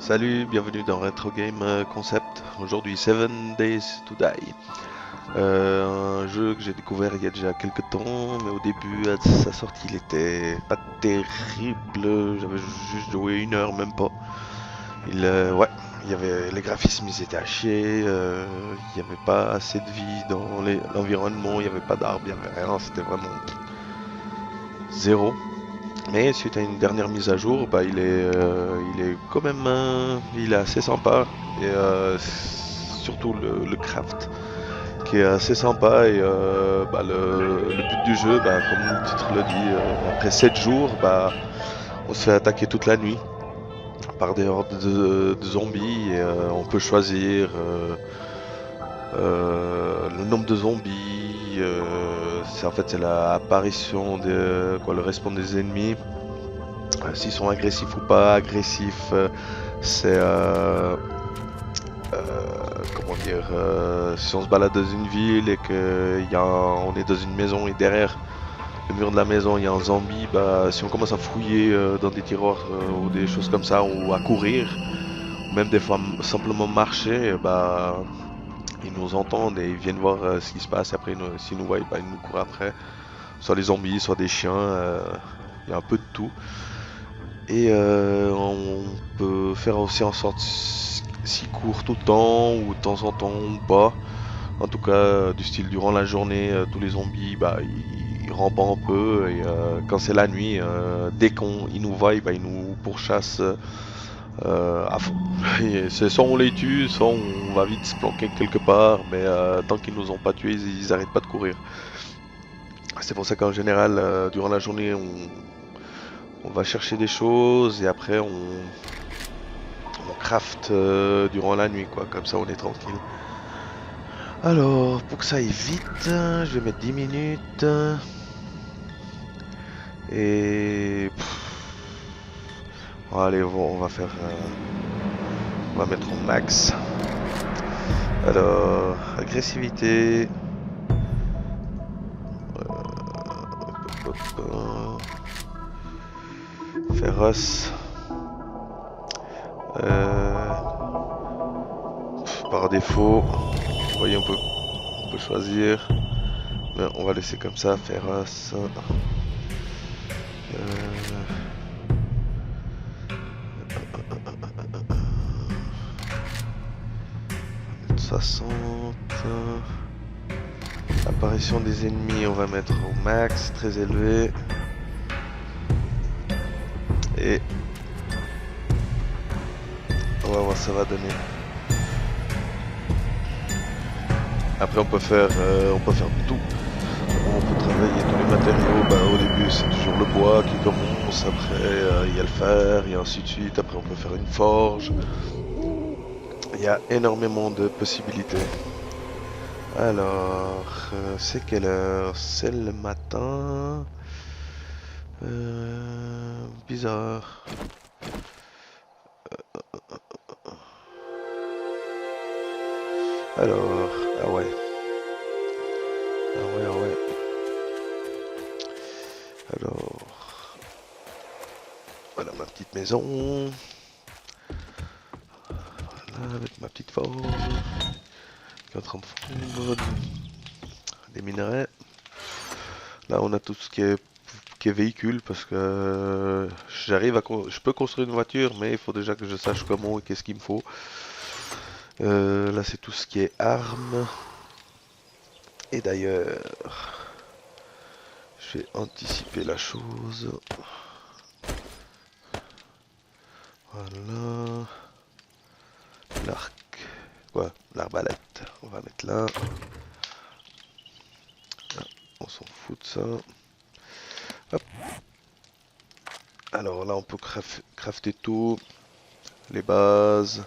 Salut, bienvenue dans Retro Game Concept. Aujourd'hui, Seven Days to Die. Un jeu que j'ai découvert il y a déjà quelques temps, mais au début, à sa sortie, il était pas terrible. J'avais juste joué une heure, même pas. Ouais, il y avait les graphismes, ils étaient à chier. Il n'y avait pas assez de vie dans l'environnement. Il n'y avait pas d'arbres, il n'y avait rien. C'était vraiment zéro. Mais suite à une dernière mise à jour, bah, il est quand même, il est assez sympa et surtout le craft qui est assez sympa et bah, le but du jeu, bah, comme le titre le dit, après 7 jours, bah, on se fait attaquer toute la nuit par des hordes de zombies et on peut choisir le nombre de zombies. En fait c'est l'apparition de quoi, le respawn des ennemis. S'ils sont agressifs ou pas agressifs, c'est comment dire, si on se balade dans une ville et on est dans une maison et derrière le mur de la maison il y a un zombie, bah si on commence à fouiller dans des tiroirs ou des choses comme ça ou à courir, ou même des fois simplement marcher, bah ils nous entendent et ils viennent voir ce qui se passe. Et après s'ils nous voient, bah, ils nous courent après, soit les zombies, soit des chiens. Il y a un peu de tout. Et on peut faire aussi en sorte s'il court tout le temps ou de temps en temps ou pas. En tout cas, du style durant la journée, tous les zombies, bah, ils rampent un peu. Et quand c'est la nuit, dès qu'ils nous voient, bah, ils nous pourchassent à fond. Et c'est soit on les tue, soit on va vite se planquer quelque part. Mais tant qu'ils nous ont pas tués, ils arrêtent pas de courir. C'est pour ça qu'en général, durant la journée, on va chercher des choses et après on craft durant la nuit, quoi. Comme ça, on est tranquille. Alors, pour que ça aille vite, je vais mettre 10 minutes. Et... allez, on va faire... on va mettre au max. Alors, agressivité. Hop, hop, féroce. Euh, par défaut, vous voyez, on peut choisir. Mais on va laisser comme ça, féroce. 60. Apparition des ennemis, on va mettre au max, très élevé. Et on va voir ce que ça va donner. Après on peut faire tout. On peut travailler tous les matériaux. Bah, au début c'est toujours le bois qui commence. Après il y a le fer et ainsi de suite. Après on peut faire une forge. Il y a énormément de possibilités. Alors, c'est quelle heure? C'est le matin. Bizarre. Alors, ah ouais. Ah ouais, ah ouais. Alors, voilà ma petite maison. Voilà, avec ma petite forge. Qui est en train de fondre des minerais. Là, on a tout ce qui est véhicule parce que je peux construire une voiture, mais il faut déjà que je sache comment et qu'est-ce qu'il me faut. Là, c'est tout ce qui est armes. Et d'ailleurs, je vais anticiper la chose. Voilà. L'arc. Quoi? L'arbalète. On va mettre là. Ah, on s'en fout de ça. Hop. Alors là, on peut crafter tout. Les bases.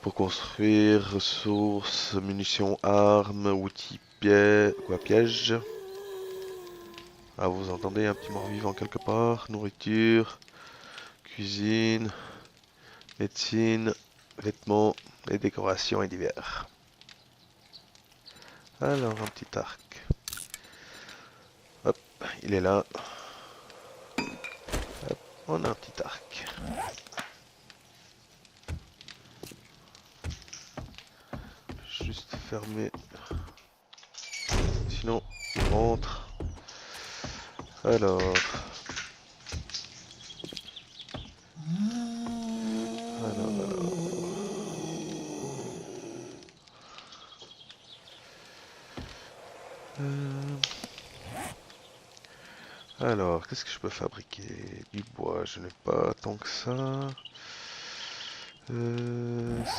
Pour construire. Ressources, munitions, armes, outils, pièges. Ah, vous entendez un petit mort-vivant quelque part. Nourriture. Cuisine. Médecine. Vêtements. Et décorations et divers. Alors, un petit arc. Hop, il est là. Hop, on a un petit arc. juste fermer. Sinon, il rentre. Alors. Alors, qu'est-ce que je peux fabriquer? Du bois, je n'ai pas tant que ça.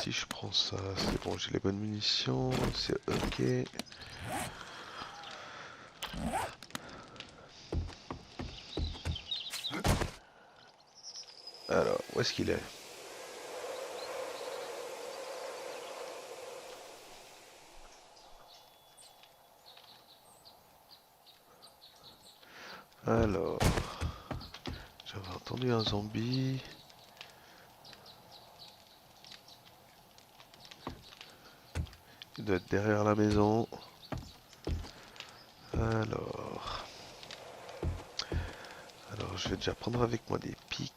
Si je prends ça, c'est bon, j'ai les bonnes munitions, c'est ok. Alors, où est-ce qu'il est? Alors, j'avais entendu un zombie. Il doit être derrière la maison. Alors je vais déjà prendre avec moi des pics.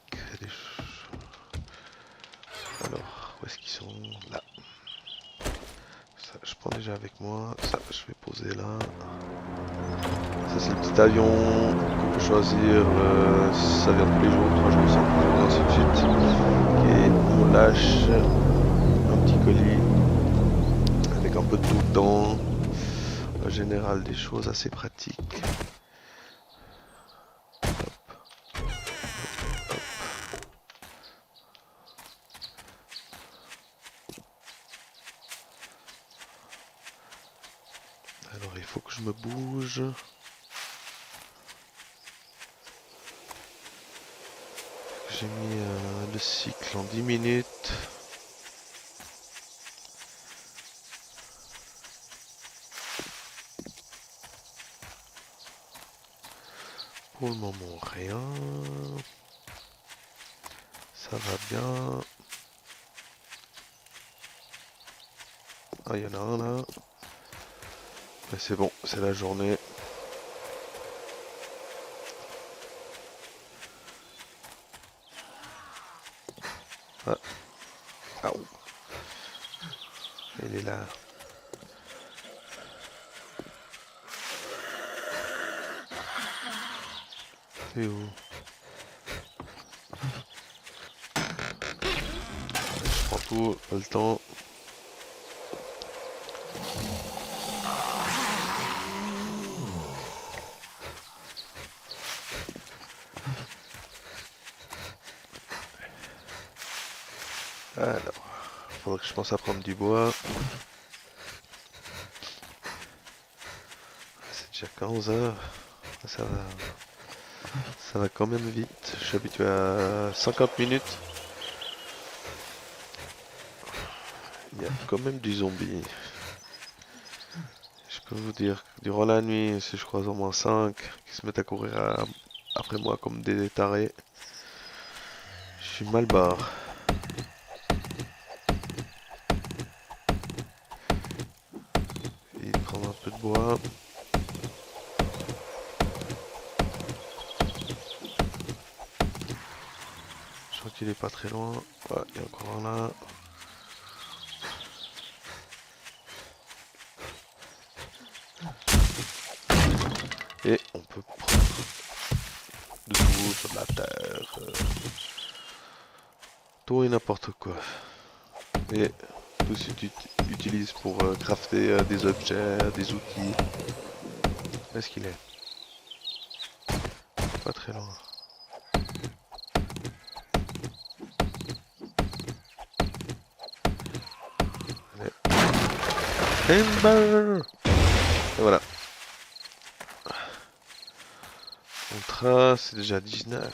Alors, où est-ce qu'ils sont? Là. Ça, je prends déjà avec moi. Ça, je vais poser là. Ça, c'est le petit avion qu'on peut choisir. Ça vient tous les jours, 3 jours, 5 jours, ainsi de suite. Et on lâche un petit colis avec un peu de tout dedans. En général, des choses assez pratiques. Alors, il faut que je me bouge. J'ai mis le cycle en 10 minutes. Pour le moment, rien. Ça va bien. Ah, il y en a un là. Mais c'est bon, c'est la journée. Ah. Ah, il est là. C'est où? Je prends tout, pas le temps. Alors, faudrait que je pense à prendre du bois. C'est déjà 15 heures. Ça va quand même vite. Je suis habitué à 50 minutes. Il y a quand même du zombie. Je peux vous dire que durant la nuit, si je croise au moins 5 qui se mettent à courir après moi comme des tarés, je suis mal barre. Et prendre un peu de bois. Je crois qu'il est pas très loin. Ouais, il y a encore un là. Et on peut prendre de tout sur de la terre. Tout et n'importe quoi. Et tout ce que tu utilises pour crafter des objets, des outils. Où est-ce qu'il est? Pas très loin. Allez. Timber! Et voilà. On trace, c'est déjà 19.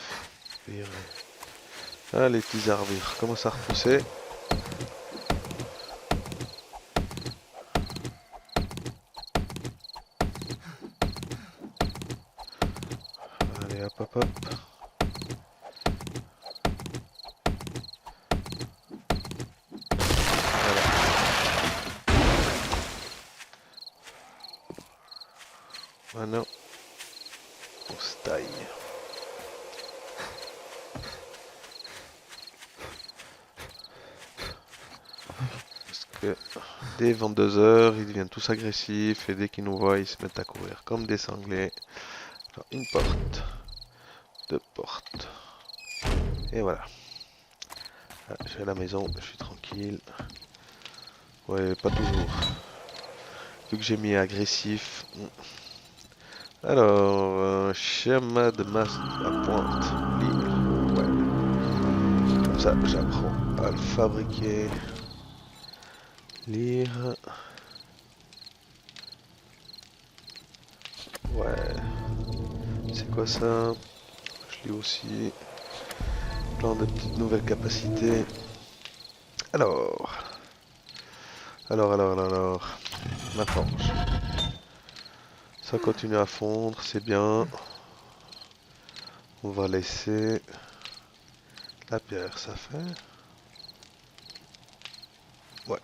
Ah, les petits arbres commencent à repousser. Allez, hop, hop, hop. Voilà. Maintenant, on se taille. que dès 22 h, ils deviennent tous agressifs et dès qu'ils nous voient, ils se mettent à courir comme des cinglés. Alors, une porte, deux portes, et voilà. Ah, j'ai la maison, je suis tranquille. Ouais, pas toujours. Vu que j'ai mis agressif. Alors, schéma de masse à pointe, lire. Ouais. Comme ça, j'apprends à le fabriquer. Lire. Ouais. C'est quoi ça? Je lis aussi. Plein de petites nouvelles capacités. Alors. Alors. Ma forge. Ça continue à fondre, c'est bien. On va laisser la pierre, ça fait. Ouais.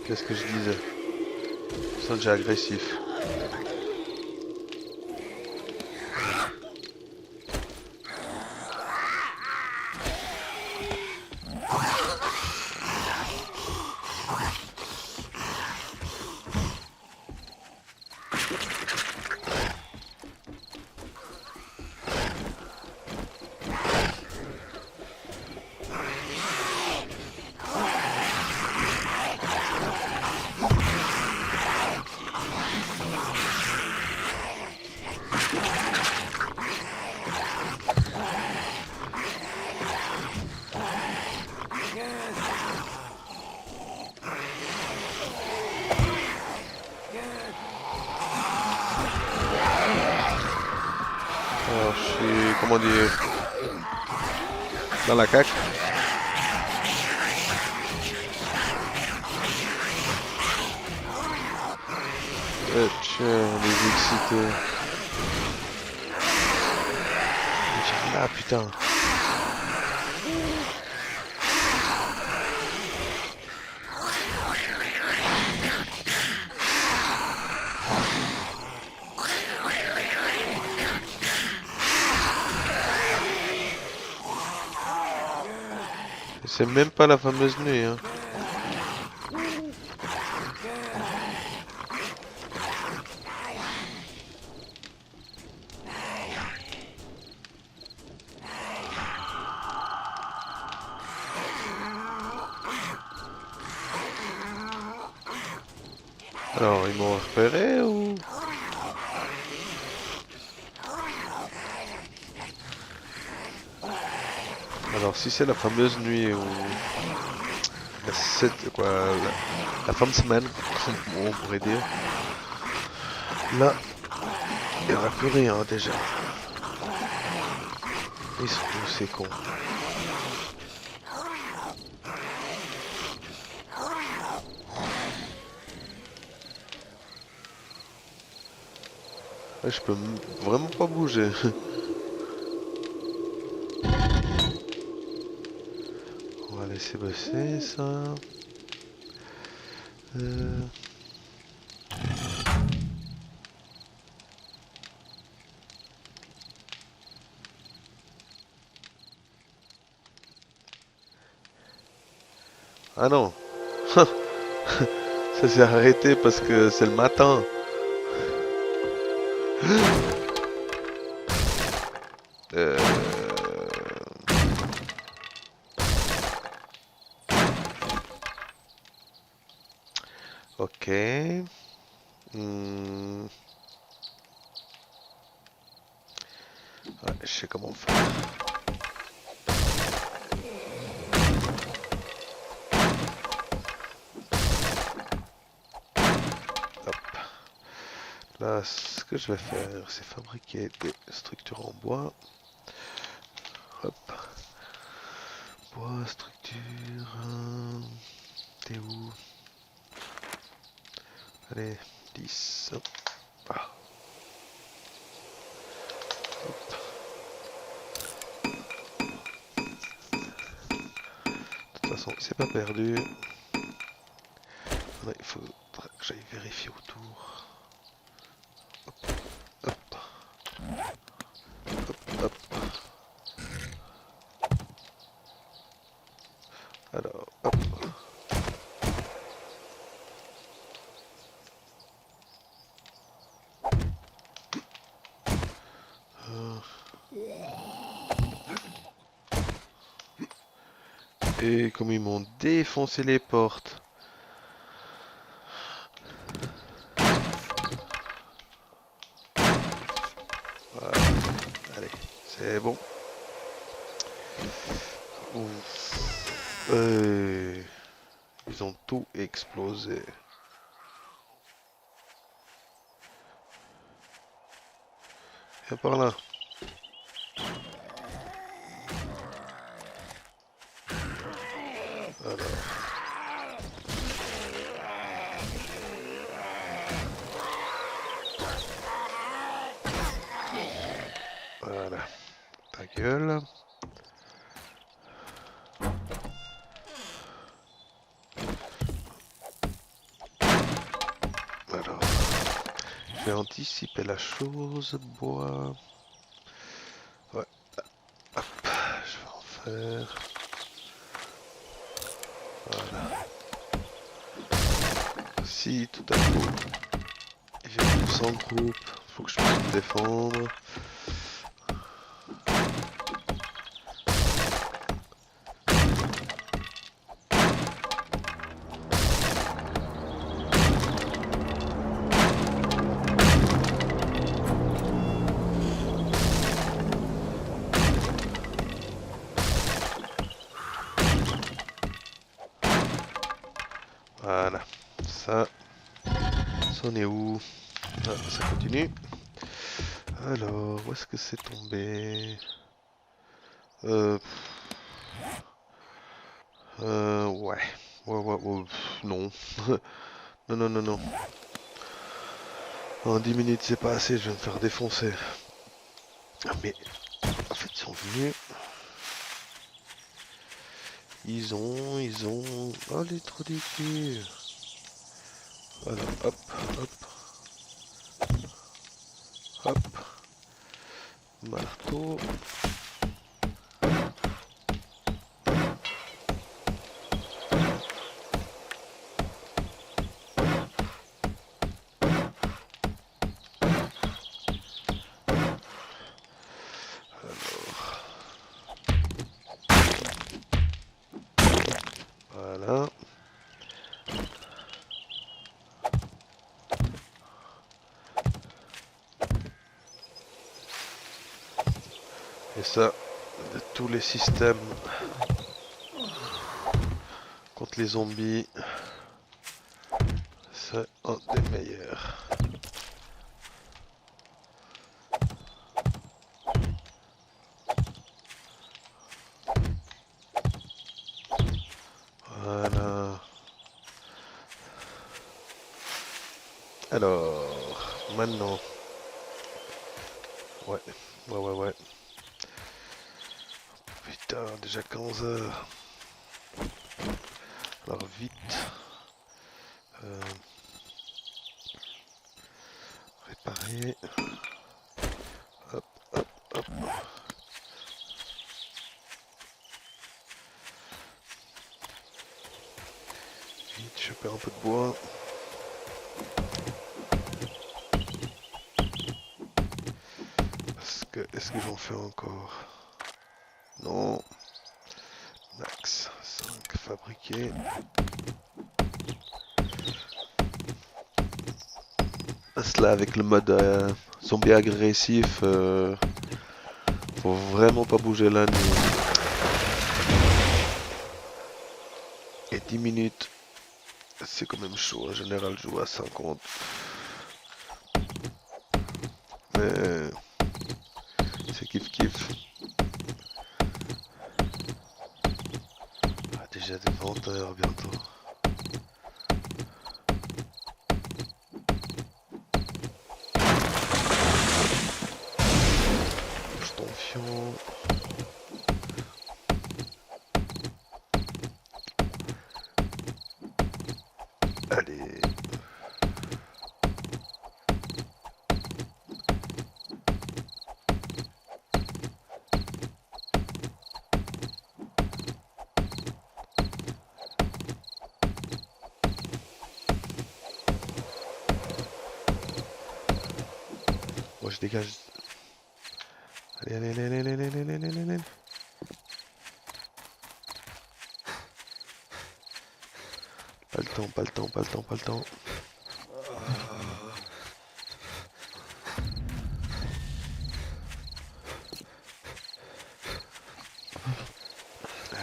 Qu'est-ce que je disais? Ça déjà agressif. Alors, je suis, comment dire, dans la caque. Tiens, les excités. Ah putain. C'est même pas la fameuse nuit, hein. Alors, ils m'ont repéré ou... Alors, si c'est la fameuse nuit ou... Quoi, la fin de semaine, comme on pourrait dire. Là, il n'y aura plus rien déjà. Ils sont tous ces cons. Ouais, je peux vraiment pas bouger. On va laisser bosser ça. Ah non. Ça s'est arrêté parce que c'est le matin. Euh... Ok. Ouais, je sais comment faire. Hop. Là, ce que je vais faire, c'est fabriquer des structures en bois. Hop. Bois, structure. T'es où? Allez, 10. Hop. Ah. Hop. De toute façon, c'est pas perdu. Non, il faudra que j'aille vérifier autour. Hop. Hop. Hop. Hop. Et comme ils m'ont défoncé les portes. Voilà. Allez, c'est bon. Ouf. Ils ont tout explosé. Viens par là. Voilà. Voilà. Ta gueule. Alors, je vais anticiper la chose. Bois. Ouais. Hop. Je vais en faire. Voilà. Si tout à coup j'ai plus en groupe, faut que je puisse me défendre. Voilà. Ça en est où? Ah, ça continue. Alors, où est-ce que c'est tombé? Ouais. Ouais. Ouais. Non. Non, non, non, non. En 10 minutes, c'est pas assez, je vais me faire défoncer. Ah, mais, en fait, ils sont venus. Ils ont... Oh, les trous des culs. Voilà, hop, hop, hop. Marteau. Voilà. Et ça, de tous les systèmes contre les zombies, c'est un des meilleurs. Voilà. Alors, maintenant. Ouais. Putain, déjà 15 heures. Alors vite. Réparer. Hop, hop, hop. Vite, je perds un peu de bois. Est-ce que j'en fais encore? Non. Max 5 fabriqués. Cela avec le mode zombie agressif, faut vraiment pas bouger la nuit. Et 10 minutes, c'est quand même chaud. En général, je joue à 50. Mais c'est kiff kiff. Ah, déjà des 20 heures bientôt. Bouge ton fion. Allez. Moi je dégage. Allez. temps, pas le temps, pas le temps, pas le temps.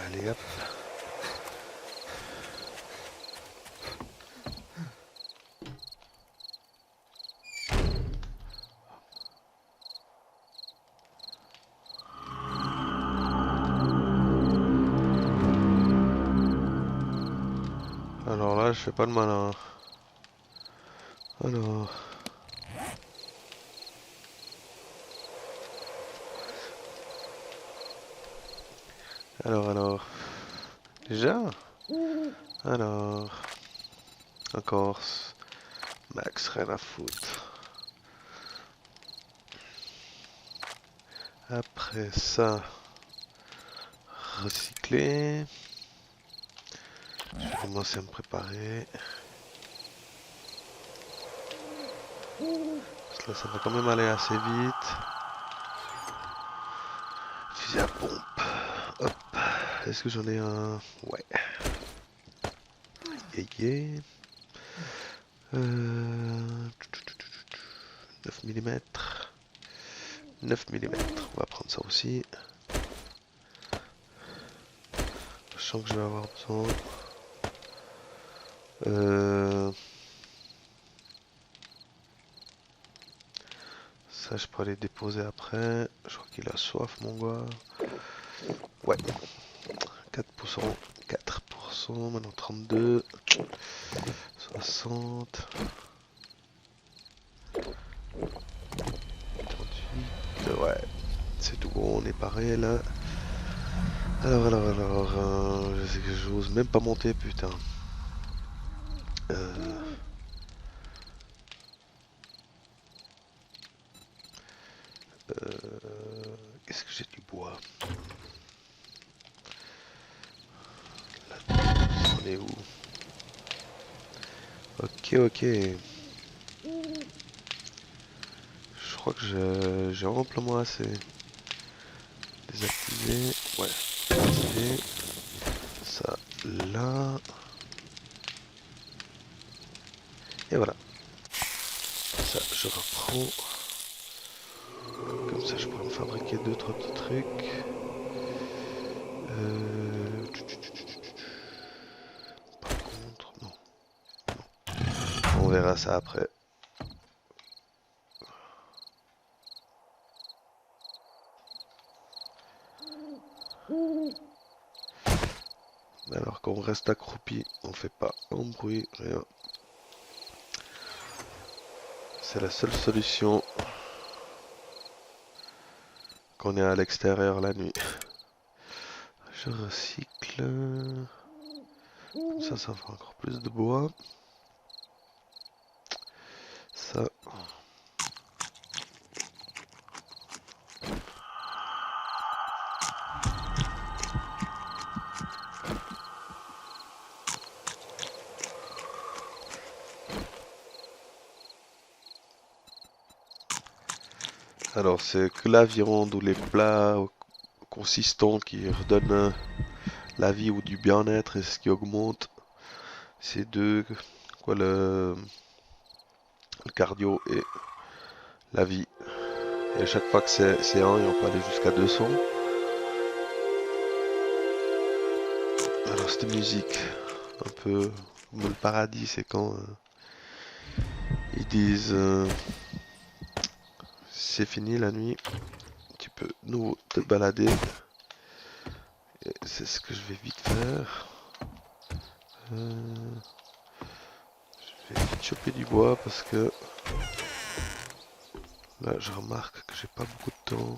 Allez hop. Alors là, je fais pas le malin. Alors. Alors. Déjà? Alors. En Corse. Max, rien à foutre. Après ça. Recycler. Je vais commencer à me préparer. Parce que là, ça va quand même aller assez vite. Fusil à pompe. Hop. Est-ce que j'en ai un? Ouais. Yeah. 9 mm. 9 mm. On va prendre ça aussi. Je sens que je vais avoir besoin. Ça, je peux aller déposer après. Je crois qu'il a soif, mon gars. Ouais. 4%. 4%. Maintenant 32. 60. 38. Ouais. C'est tout bon, on est paré là. Alors, je sais que j'ose même pas monter, putain. Est-ce que j'ai du bois? Là, on est où? Ok. Je crois que j'ai amplement assez. Désactiver. Ouais. Activer. Ça là. Et voilà. Ça, je reprends. Comme ça, je pourrais me fabriquer 2-3 petits trucs. Par contre, non. On verra ça après. Alors quand on reste accroupi, on fait pas un bruit, rien. C'est la seule solution quand on est à l'extérieur la nuit. Je recycle. Comme ça fera encore plus de bois. Ça. Alors c'est que la viande ou les plats consistants qui redonnent la vie ou du bien-être et ce qui augmente. C'est quoi le cardio et la vie. Et à chaque fois que c'est un, et on peut aller jusqu'à 200. Alors cette musique, un peu comme le paradis, c'est quand ils disent c'est fini la nuit, tu peux nouveau te balader. Et c'est ce que je vais vite faire. Je vais vite choper du bois parce que là je remarque que j'ai pas beaucoup de temps.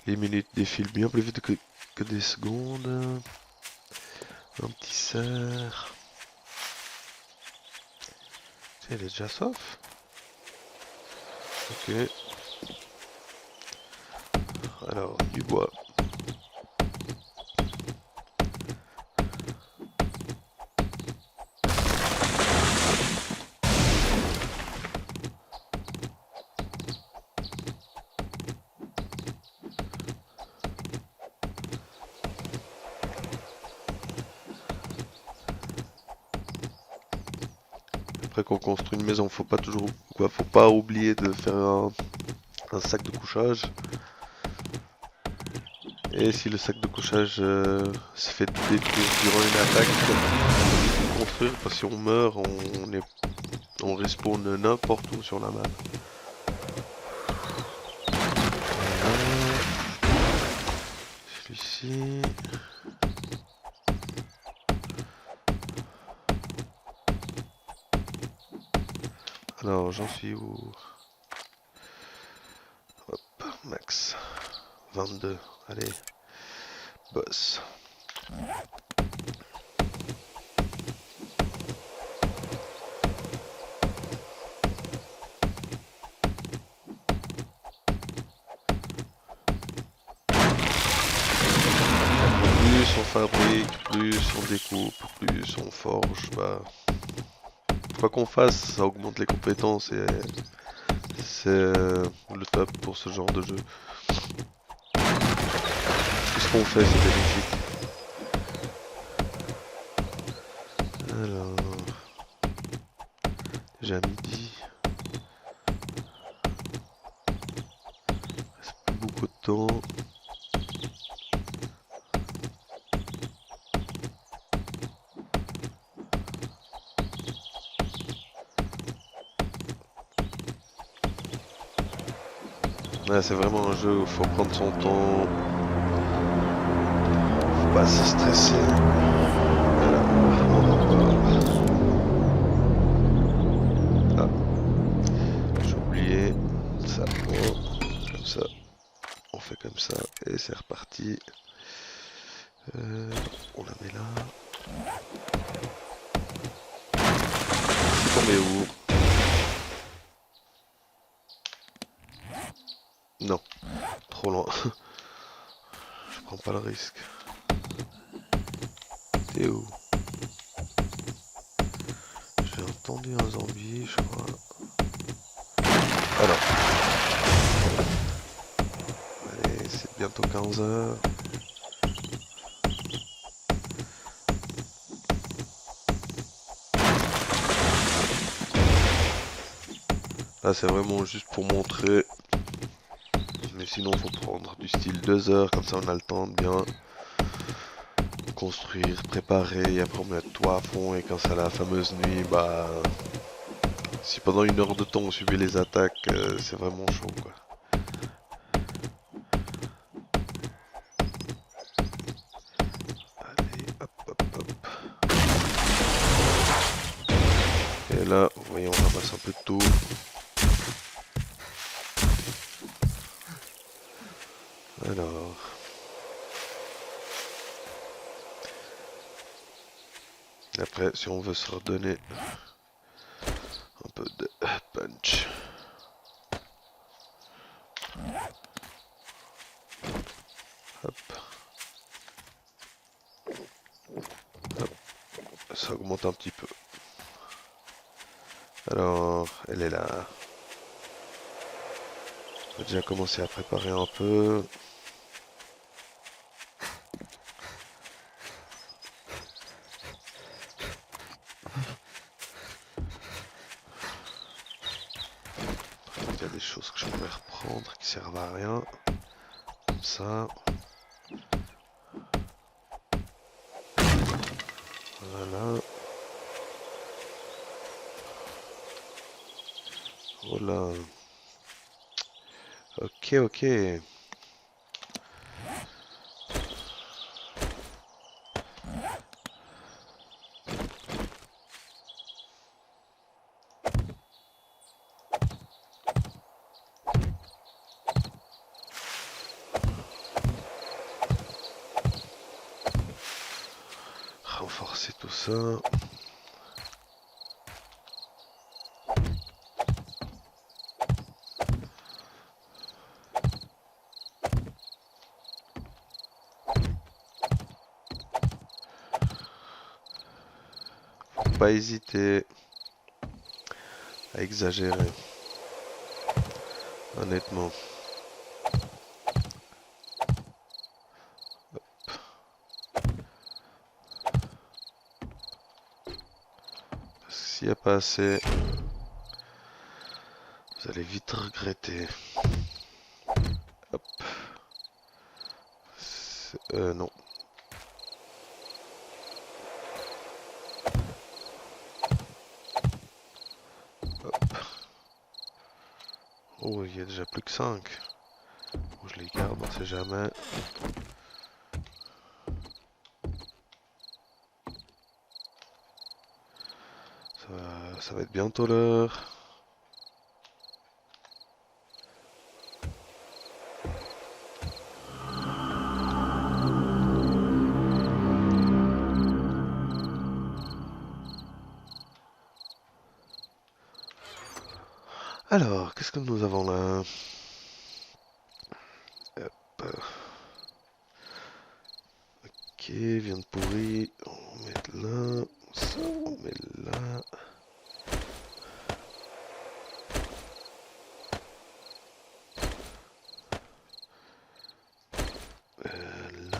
Les minutes défilent bien plus vite que des secondes. Un petit cerf. Tiens, il est déjà sauf. Ok. Alors, du bois. Après, quand on construit une maison, faut pas toujours, quoi, faut pas oublier de faire un sac de couchage. Et si le sac de couchage se fait détruire durant une attaque, il faut le construire parce que si on meurt, on respawn n'importe où sur la map. Celui-ci. Alors, j'en suis où? Hop, max. 22. Allez. Boss. Plus on fabrique, plus on découpe, plus on forge, bah... Quoi qu'on fasse, ça augmente les compétences et c'est le top pour ce genre de jeu. Tout ce qu'on fait, c'est bénéfique. Alors... Déjà midi. Il reste plus beaucoup de temps. Ouais, c'est vraiment un jeu où il faut prendre son temps. Faut pas se stresser. Voilà. Ah, j'ai oublié. Ça, comme ça. On fait comme ça. Et c'est reparti. On la met là. C'est tombé où? Non. Trop loin. Je prends pas le risque. T'es où? J'ai entendu un zombie, je crois. Alors. Allez, c'est bientôt 15 heures. Là, c'est vraiment juste pour montrer. Mais sinon, faut prendre du style 2 heures, comme ça on a le temps de bien construire, préparer, et après on met tout à fond. Et quand c'est la fameuse nuit, bah... Si pendant 1 heure de temps on subit les attaques, c'est vraiment chaud, quoi. Allez, hop, hop, hop. Et là, vous voyez, on ramasse un peu de tout. Alors... Après, si on veut se redonner un peu de punch. Hop. Hop. Ça augmente un petit peu. Alors, elle est là. On va déjà commencer à préparer un peu. Il y a des choses que je pourrais reprendre qui servent à rien. Comme ça. Voilà. Voilà. Ok, ok. Renforcer tout ça. Faut pas hésiter à exagérer. Honnêtement. S'il n'y a pas assez, vous allez vite regretter. Hop. Non. Hop. Oh, il y a déjà plus que 5. Bon, je les garde, on sait jamais. Ça va être bientôt l'heure. Alors, qu'est-ce que nous avons là? Hop. Ok, viande pourrie. On va mettre là. Ça, on met là. Là.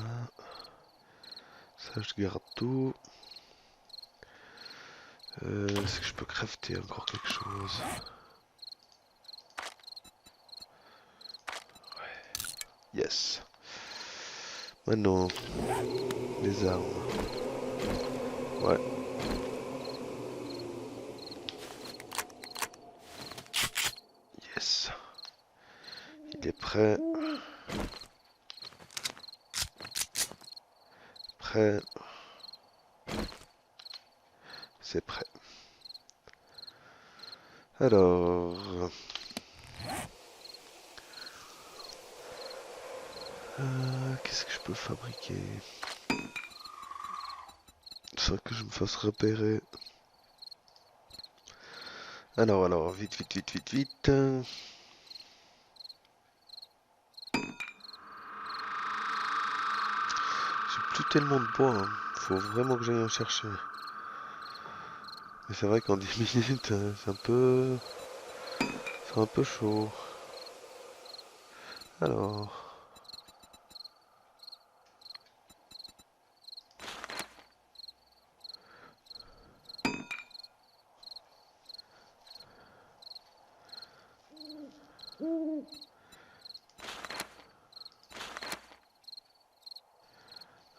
Ça, je garde tout. Est-ce que je peux crafter encore quelque chose? Yes. Maintenant, les armes. Ouais. Yes. Il est prêt. Prêt. C'est prêt. Alors... qu'est-ce que je peux fabriquer sans que je me fasse repérer? Alors, vite. J'ai plus tellement de bois, hein. Faut vraiment que j'aille en chercher. Mais c'est vrai qu'en 10 minutes, c'est un peu chaud. Alors...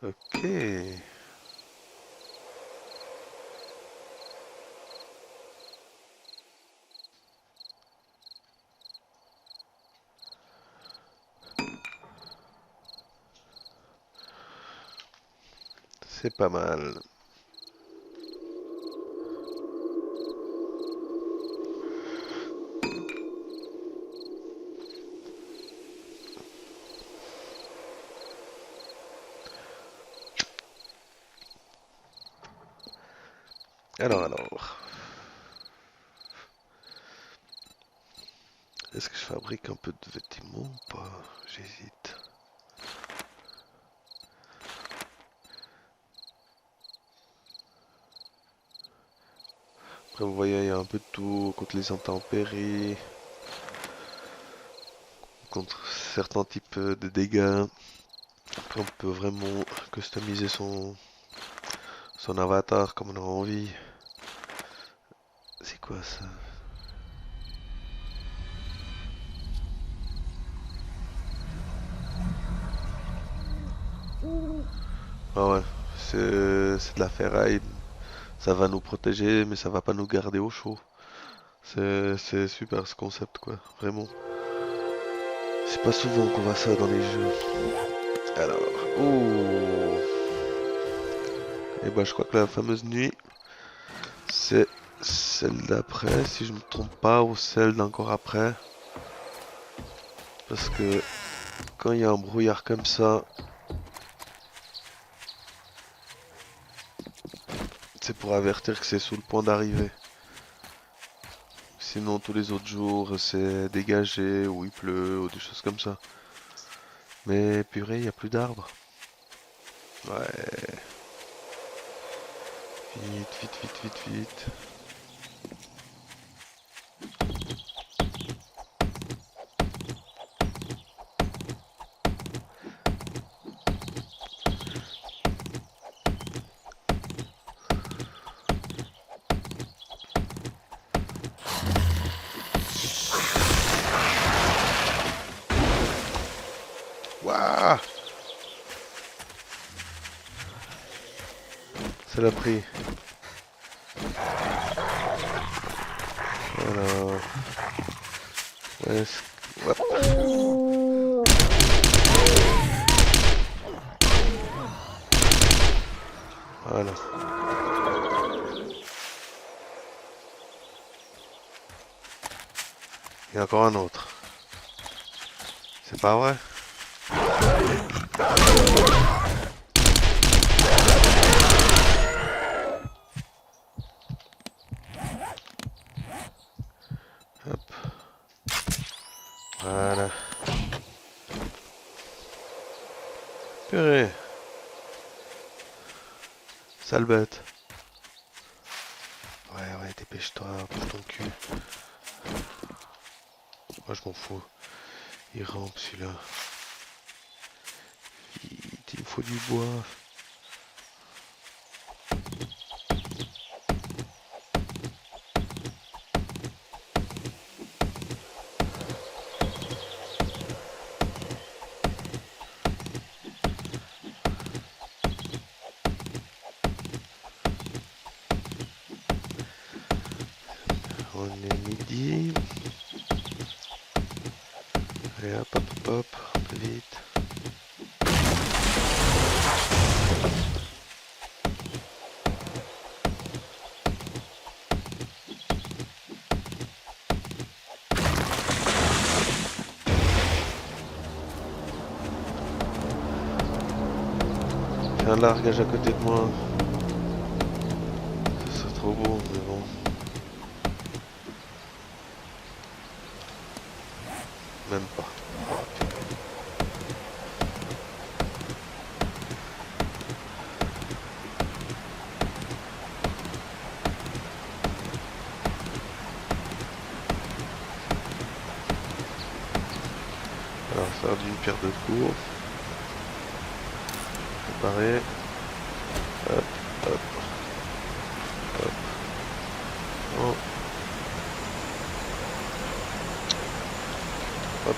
Ok. C'est pas mal. Alors. Est-ce que je fabrique un peu de vêtements ou pas? J'hésite. Après, vous voyez, il y a un peu de tout contre les intempéries, contre certains types de dégâts. Après, on peut vraiment customiser son avatar comme on a envie. C'est quoi ça? Ah ouais, c'est de la ferraille. Ça va nous protéger, mais ça va pas nous garder au chaud. C'est super ce concept, quoi. Vraiment. C'est pas souvent qu'on voit ça dans les jeux. Alors, ouh. Et bah, je crois que la fameuse nuit, c'est celle d'après, si je me trompe pas, ou celle d'encore après. Parce que quand il y a un brouillard comme ça, c'est pour avertir que c'est sous le point d'arriver. Sinon, tous les autres jours, c'est dégagé, ou il pleut, ou des choses comme ça. Mais purée, il n'y a plus d'arbres. Ouais. Vite. Ça l'a pris. Voilà. Ouais, hop. Voilà. Il y a encore un autre. C'est pas vrai? Hop. Voilà. Purée. Sale bête. Ouais, dépêche-toi, bouge ton cul. Moi je m'en fous. Il rampe celui-là. Vite, il me faut du bois. On est midi. Allez hop, un peu vite. Fais un largage à côté de moi. Ce serait trop beau, mais bon. Même pas. Alors faire d'une pierre deux coups. Préparer. Hop, hop. Hop. Oh. Hop.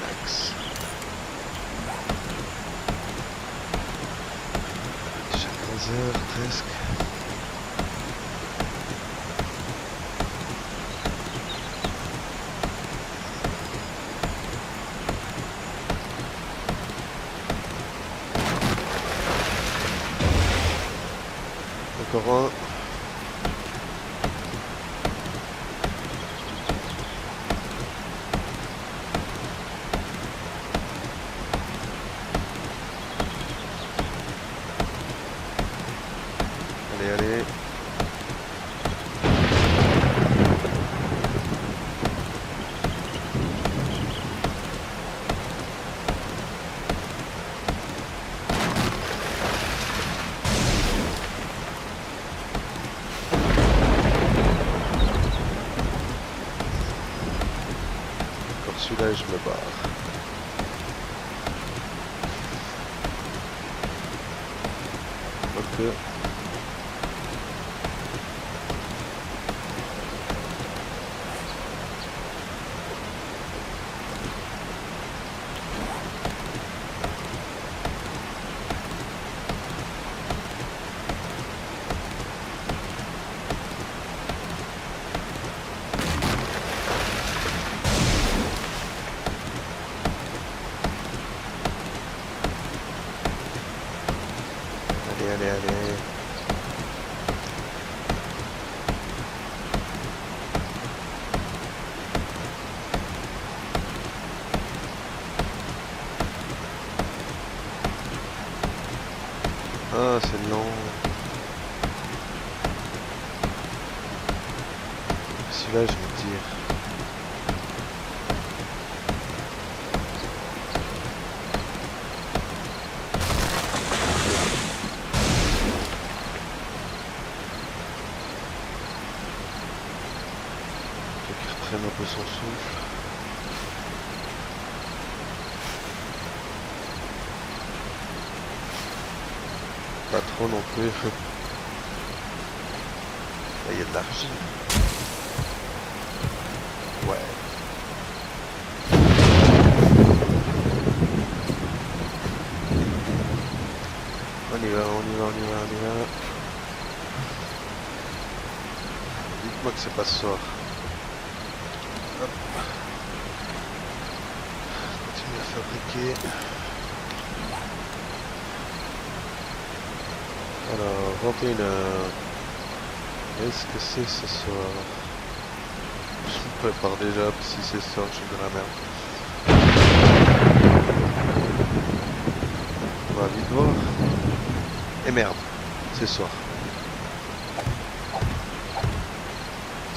Max. Déjà 15h presque. Encore un. Allez. Encore celui-là, je me barre. Ok. Allez. Ah, c'est long. Celui-là, je me tire. Faut qu'il reprenne un peu son souffle. Pas trop non plus. Il y a de l'argile. Ouais. On y va, on y va, on y va, on y va. Dites-moi que c'est pas ce soir. Hop. Continue à fabriquer. Alors, 21h. Est-ce que c'est ce soir? Je me prépare déjà, si c'est ce soir, je suis dans la merde. On va vite voir. Et merde, c'est ce soir.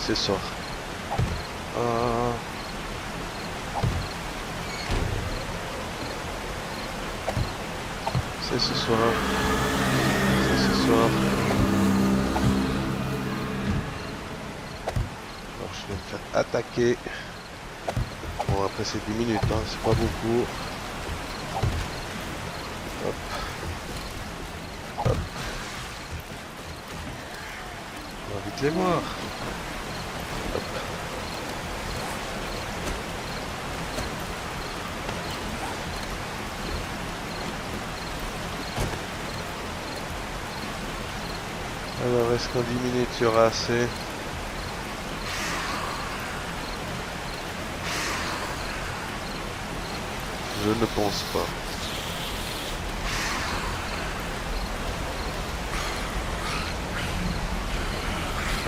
C'est ce soir. C'est ce soir. C'est ce soir. Alors je vais me faire attaquer. Bon après c'est 10 minutes, hein, c'est pas beaucoup. Hop. Hop. On va vite les voir. Hop. Alors est-ce qu'en 10 minutes il y aura assez? Je ne pense pas.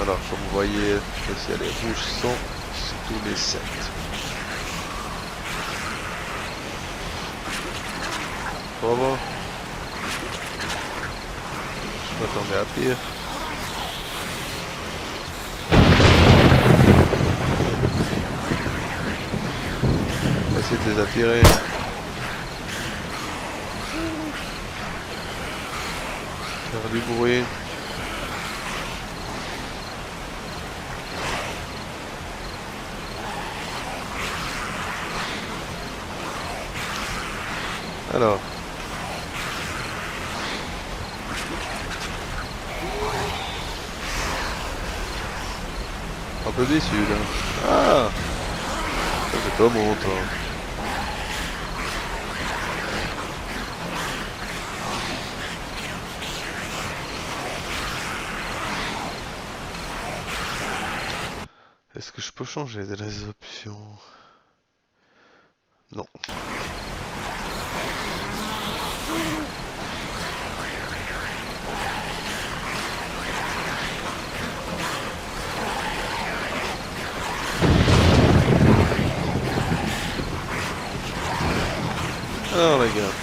Alors comme vous voyez, le ciel est rouge sont sur tous les 7. Bravo. Je m'attendais à pire. Essayer de les attirer. Faire du bruit. Alors. Un peu déçu là. Ah, ça c'est pas bon toi. Est-ce que je peux changer les options? Non. Alors les gars.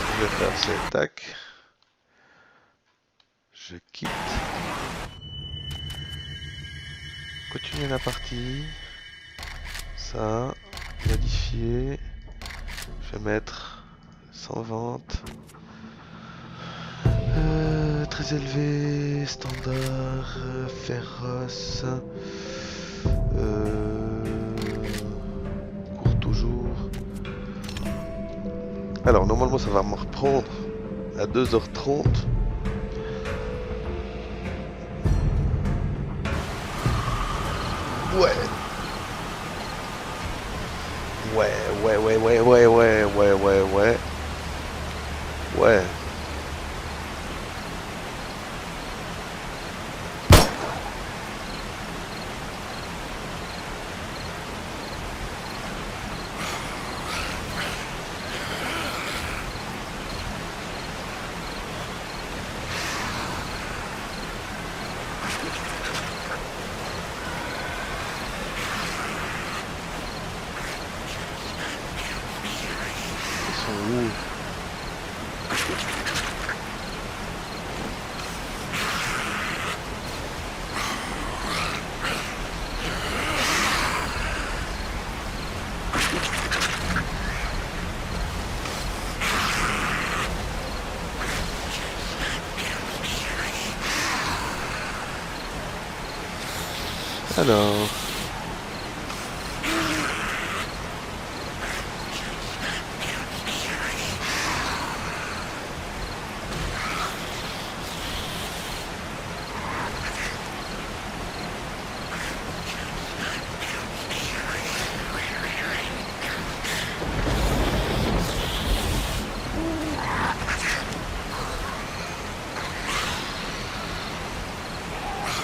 Je vais faire c'est tac. Je quitte. Continuer la partie. Ça. Modifier. Je vais mettre sans vente. Très élevé. Standard. Féroce. Court toujours. Alors normalement ça va me reprendre à 2h30. Ouais. Ouais. Ils sont où? Alors.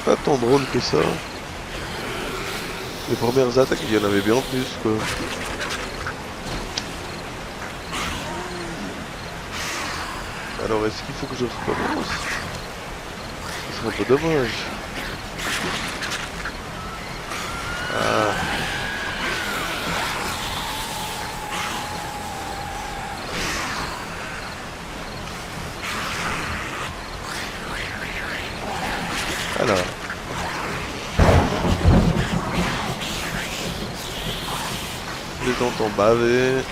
pas tant drôle que ça. Les premières attaques, il y en avait bien plus quoi. Alors est-ce qu'il faut que je recommence? Ce serait un peu dommage. Ah. Alors. Les tontons bavés.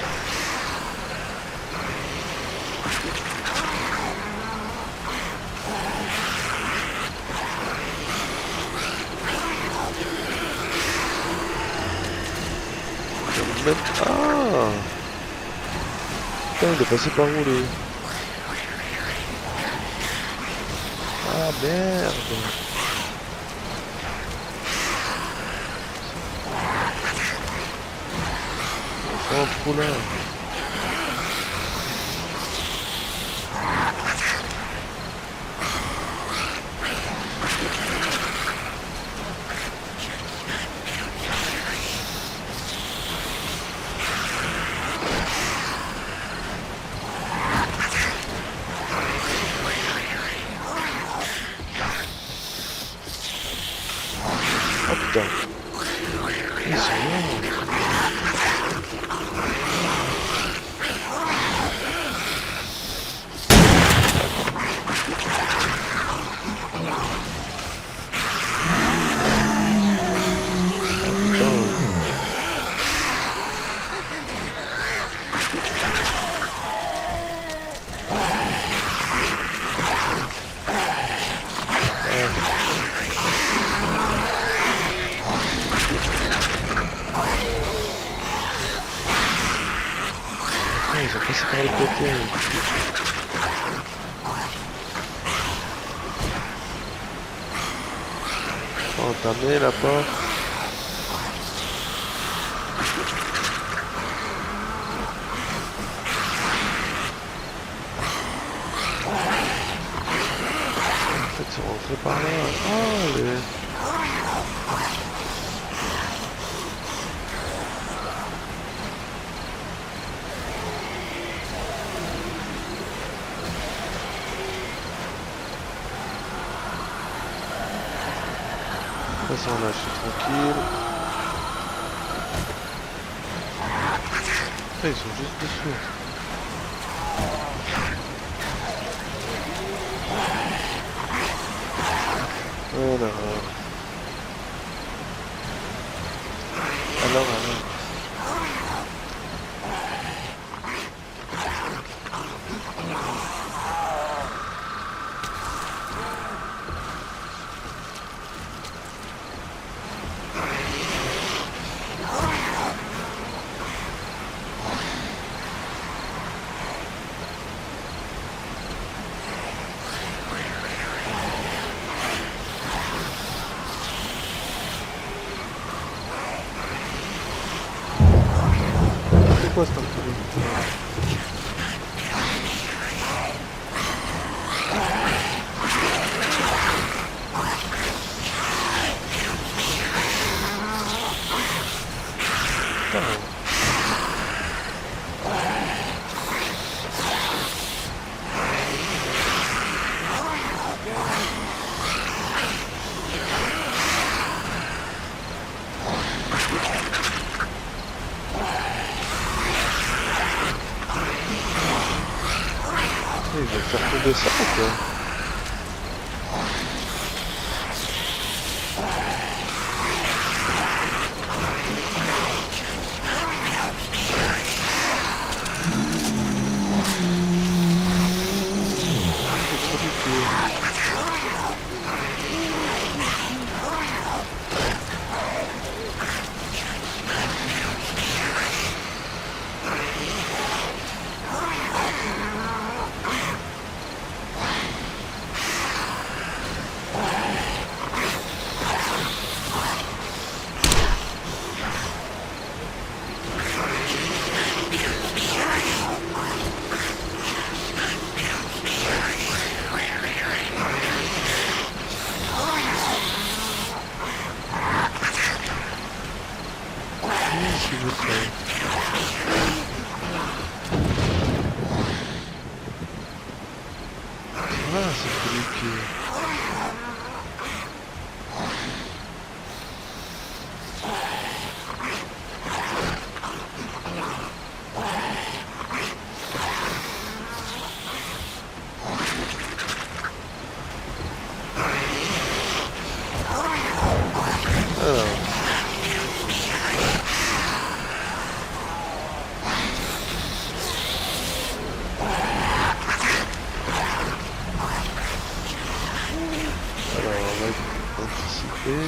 Ah. Putain, il est passé par où lui? Ah merde. C'est un trou là. Oh putain. Ils sont là. Ils ont passé par le côté. Faut entamer la porte. En fait, ils sont rentrés par là. Ah, les... Ça, là, je suis tranquille. Putain, ils sont juste dessous. Voilà. Alors. C'est quoi cet enculé? Il va faire tomber ça ou quoi? C'est trop difficile. voilà, c'est celui qui... Alors... Alors, on va anticiper.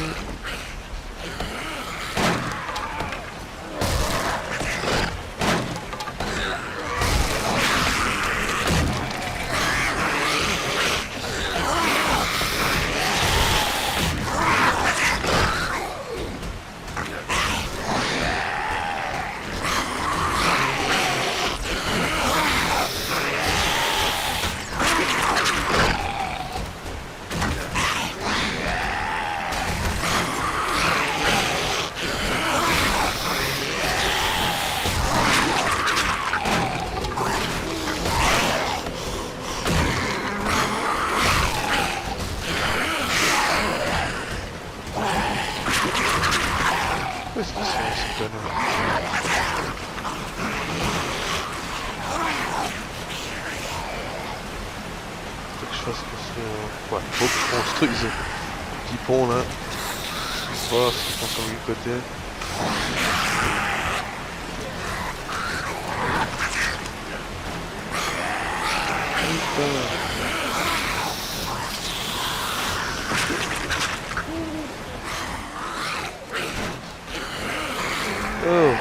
Où est-ce qu'ils sont ces connards? Faut que je fasse construire... Ouais, faut que je construise un petit pont là. Voir ce qu'ils font sur le côté. Putain. Oh.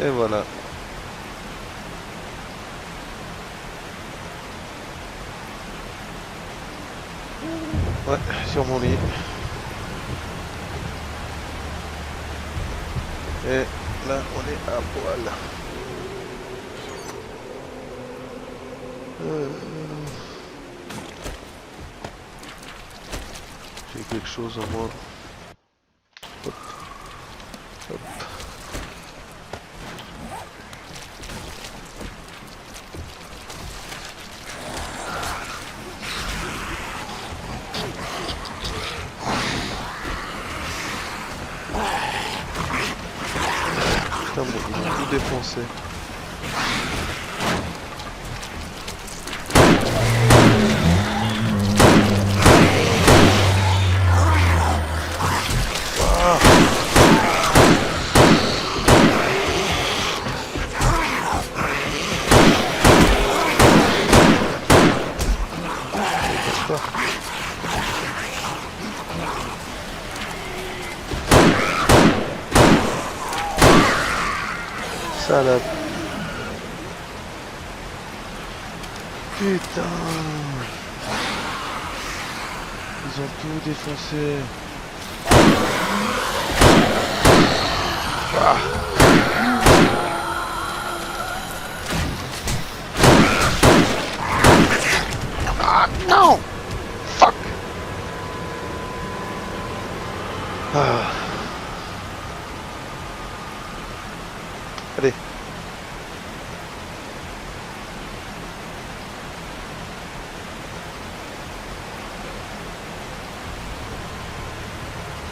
Et voilà. Ouais, sur mon lit. Et là, on est à poil. J'ai quelque chose en moi. Hop. Hop. Putain, bon, ils ont tout défoncé. Salope. Putain. Ils ont tout défoncé. Ah. Ah non. Fuck. Ah. Allez.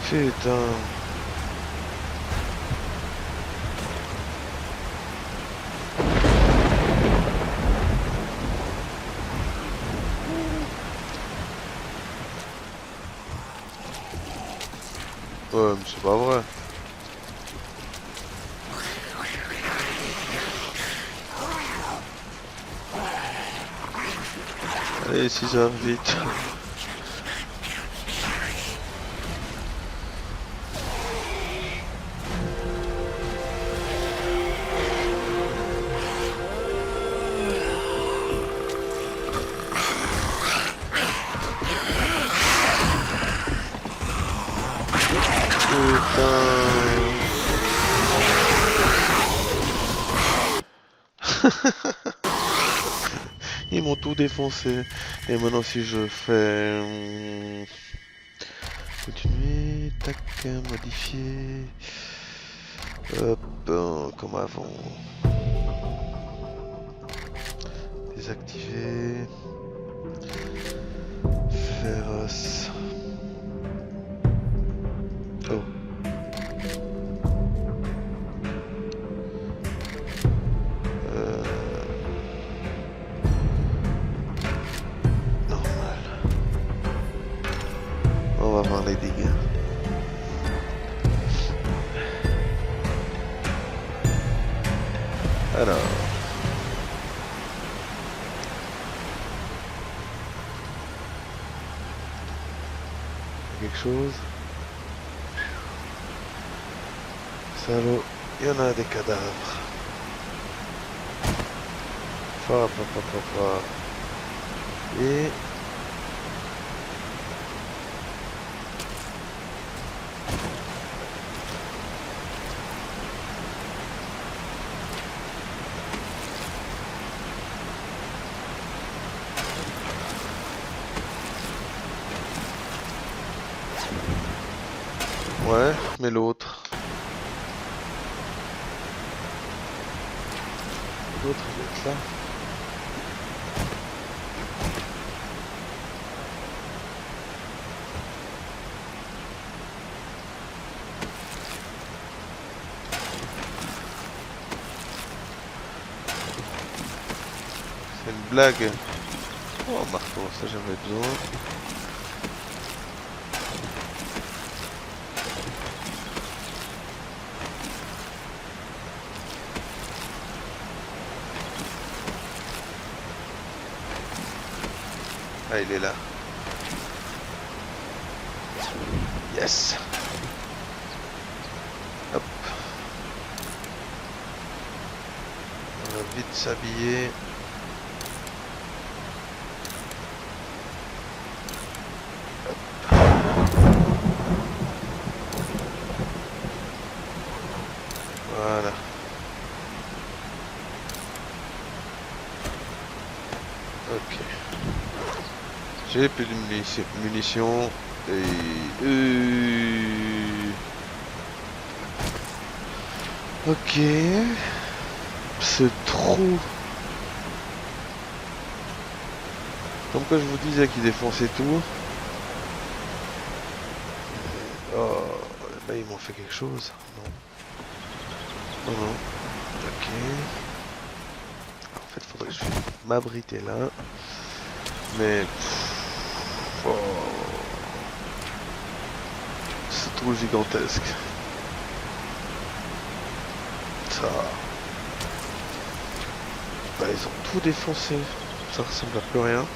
Putain. Ouais, mais c'est pas vrai. Allez, 6 heures, vite. Ils m'ont tout défoncé. Et maintenant si je fais... continuer, tac, modifier... Hop, comme avant. Désactiver. Féroce. Oh. Normal. On va voir les dégâts. Alors. Quelque chose. Salaud, il y en a des cadavres. Et... ouais, mais l'autre... L'autre, il est là. C'est une blague. Oh, marteau, ça j'avais besoin. Ah, il est là. Yes. Hop. On va vite s'habiller. Voilà. Ok. J'ai plus de munitions et... Ok. C'est trop... Comme que je vous disais qu'ils défonçaient tout. Oh, là ils m'ont fait quelque chose. Non. Non, non. Ok. En fait, faudrait que je m'abriter là. Mais... Oh. C'est trop gigantesque. Ça... Bah, ils ont tout défoncé. Ça ressemble à plus rien. En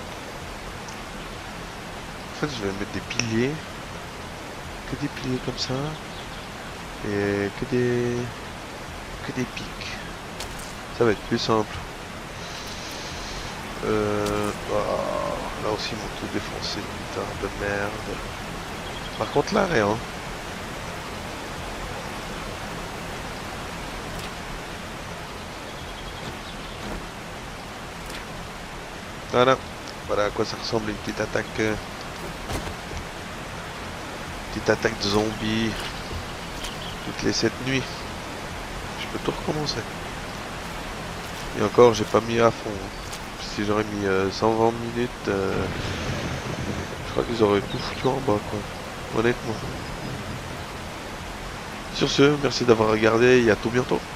fait, je vais mettre des piliers. Que des piliers comme ça. Et que des pics. Ça va être plus simple. Là aussi ils m'ont tout défoncé, putain de merde. Par contre là rien. Voilà. Voilà à quoi ça ressemble une petite attaque. Petite attaque de zombies. Toutes les 7 nuits. Je peux tout recommencer. Et encore j'ai pas mis à fond. Si j'aurais mis 120 minutes, je crois qu'ils auraient tout foutu en bas quoi. Honnêtement. Sur ce, merci d'avoir regardé et à tout bientôt.